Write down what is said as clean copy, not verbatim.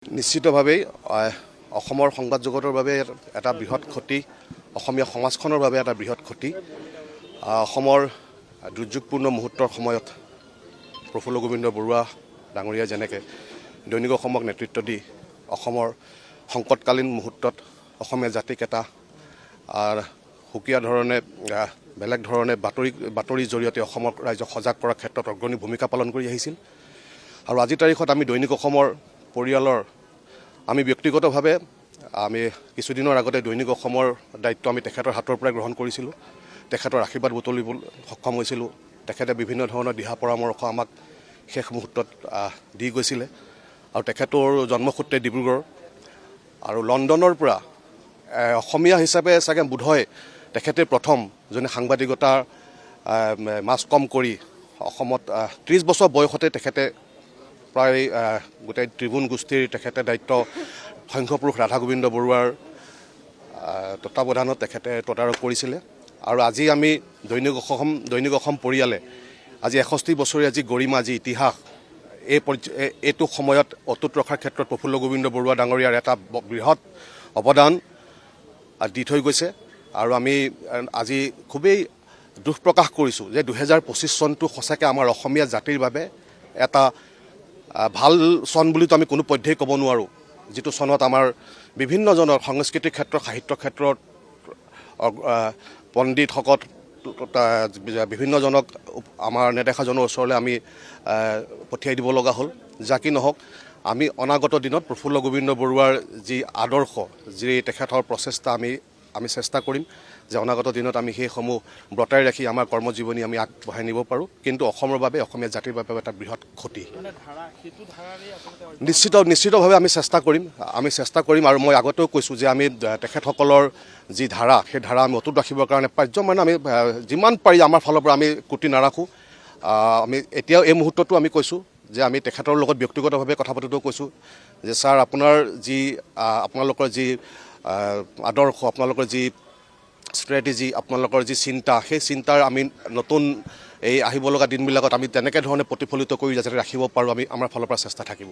নিশ্চিতভাৱেই অসমৰ সংবাদ জগতৰ বাবে এটা বৃহৎ ক্ষতি, অসমীয়া সমাজখনৰ বাবে এটা বৃহৎ ক্ষতি। অসমৰ দুৰ্যোগপূৰ্ণ মুহূৰ্তৰ সময়ত প্ৰফুল্ল গোবিন্দ বৰুৱা ডাঙৰীয়া যেনেকৈ দৈনিক অসমক নেতৃত্ব দি অসমৰ সংকটকালীন মুহূৰ্তত অসমীয়া জাতিক এটা সুকীয়া ধৰণে বেলেগ ধৰণে বাতৰিৰ জৰিয়তে অসমৰ ৰাইজক সজাগ কৰাৰ ক্ষেত্ৰত অগ্ৰণী ভূমিকা পালন কৰি আহিছিল। আৰু আজিৰ তাৰিখত আমি দৈনিক অসমৰ পৰিয়ালৰ আমি ব্যক্তিগতভাৱে আমি কিছুদিনৰ আগতে দৈনিক অসমৰ দায়িত্ব আমি তেখেতৰ হাতৰ পৰাই গ্ৰহণ কৰিছিলোঁ। তেখেতৰ আশীৰ্বাদ বুটলিবলৈ সক্ষম হৈছিলোঁ। তেখেতে বিভিন্ন ধৰণৰ দিহা পৰামৰ্শ আমাক শেষ মুহূৰ্তত দি গৈছিলে। আৰু তেখেতৰ জন্মসূত্ৰে ডিব্ৰুগড় আৰু লণ্ডনৰ পৰা অসমীয়া হিচাপে চাগে বোধহয় তেখেতে প্ৰথম যোনে সাংবাদিকতাৰ মাছ কম কৰি অসমত 30 বছৰ বয়সতে তেখেতে প্ৰায় গোটেই ত্ৰিভুৱন গোষ্ঠীৰ তেখেতে দায়িত্ব সংঘপুৰুষ ৰাধা গোবিন্দ বৰুৱাৰ তত্বাৱধানত তেখেতে তদাৰক কৰিছিলে। আৰু আজি আমি দৈনিক অসম পৰিয়ালে আজি 61 বছৰীয়া যি গৰিমা, যি ইতিহাস, এইটো সময়ত অটুট ৰখাৰ ক্ষেত্ৰত প্ৰফুল্ল গোবিন্দ বৰুৱা ডাঙৰীয়াৰ এটা বৃহৎ অৱদান দি থৈ গৈছে। আৰু আমি আজি খুবেই দুখ প্ৰকাশ কৰিছোঁ যে 2025 চনটো সঁচাকৈ আমাৰ অসমীয়া জাতিৰ বাবে এটা ভাল চন বুলিতো আমি কোনো পধ্যেই ক'ব নোৱাৰোঁ। যিটো চনত আমাৰ বিভিন্নজনৰ সাংস্কৃতিক ক্ষেত্ৰত, সাহিত্য ক্ষেত্ৰত পণ্ডিতসকল বিভিন্নজনক আমাৰ নেদেখাজনৰ ওচৰলৈ আমি পঠিয়াই দিব লগা হ'ল। যাকি নহওক, আমি অনাগত দিনত প্ৰফুল্ল গোবিন্দ বৰুৱাৰ যি আদৰ্শ, যি তেখেতৰ প্ৰচেষ্টা আমি চেষ্টা কৰিম যে অনাগত দিনত আমি সেইসমূহ ব্ৰতাই ৰাখি আমাৰ কৰ্মজীৱনী আমি আগবঢ়াই নিব পাৰোঁ। কিন্তু অসমৰ বাবে, অসমীয়া জাতিৰ বাবে এটা বৃহৎ ক্ষতি। নিশ্চিতভাৱে আমি চেষ্টা কৰিম। আৰু মই আগতেও কৈছোঁ যে আমি তেখেতসকলৰ যি ধাৰা, সেই ধাৰা আমি অটুট ৰাখিবৰ কাৰণে পাৰ্যমানে আমি যিমান পাৰি আমাৰ ফালৰ পৰা আমি ক্ৰুটি নাৰাখোঁ। আমি এতিয়াও এই মুহূৰ্ততো আমি কৈছোঁ যে আমি তেখেতৰ লগত ব্যক্তিগতভাৱে কথা পাতোঁতেও কৈছোঁ যে ছাৰ, আপোনালোকৰ যি আদৰ্শ, আপোনালোকৰ যি ষ্ট্ৰেটেজি, আপোনালোকৰ যি চিন্তা, সেই চিন্তাৰ আমি নতুন এই আহিব লগা দিনবিলাকত আমি তেনেকৈ ধৰণে প্ৰতিফলিত কৰি যাতে ৰাখিব পাৰোঁ, আমি আমাৰ ফালৰ পৰা চেষ্টা থাকিব।